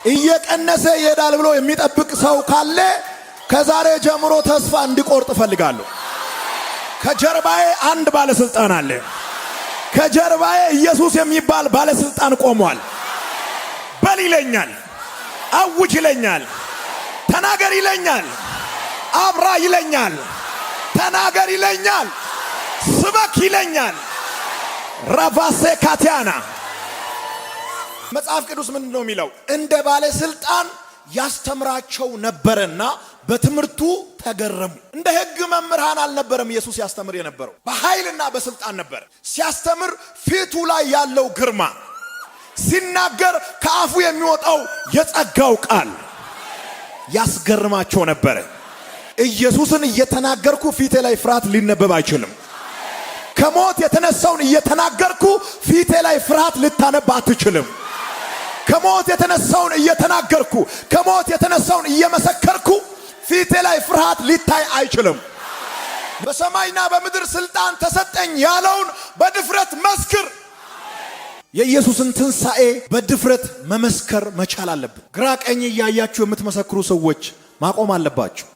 እየቀነሰ ይሄዳል ብሎ የሚጠብቅ ሰው ካለ ከዛሬ ጀምሮ ተስፋ እንዲቆርጥ እፈልጋለሁ። ከጀርባዬ አንድ ባለስልጣን አለ። ከጀርባዬ ኢየሱስ የሚባል ባለስልጣን ቆሟል። በል ይለኛል፣ አውጅ ይለኛል፣ ተናገር ይለኛል፣ አብራ ይለኛል፣ ተናገር ይለኛል፣ ስበክ ይለኛል። ራቫሴ ካቲያና መጽሐፍ ቅዱስ ምንድን ነው የሚለው? እንደ ባለስልጣን ያስተምራቸው ነበርና በትምህርቱ ተገረሙ። እንደ ሕግ መምህራን አልነበረም ኢየሱስ ያስተምር የነበረው፣ በኃይልና በስልጣን ነበር ሲያስተምር። ፊቱ ላይ ያለው ግርማ፣ ሲናገር ከአፉ የሚወጣው የጸጋው ቃል ያስገርማቸው ነበር። ኢየሱስን እየተናገርኩ ፊቴ ላይ ፍርሃት ሊነበብ አይችልም። ከሞት የተነሳውን እየተናገርኩ ፊቴ ላይ ፍርሃት ልታነብ አትችልም። ከሞት የተነሳውን እየተናገርኩ ከሞት የተነሳውን እየመሰከርኩ ፊቴ ላይ ፍርሃት ሊታይ አይችልም። በሰማይና በምድር ስልጣን ተሰጠኝ ያለውን በድፍረት መስክር። የኢየሱስን ትንሣኤ በድፍረት መመስከር መቻል አለብን። ግራ ቀኝ እያያችሁ የምትመሰክሩ ሰዎች ማቆም አለባችሁ።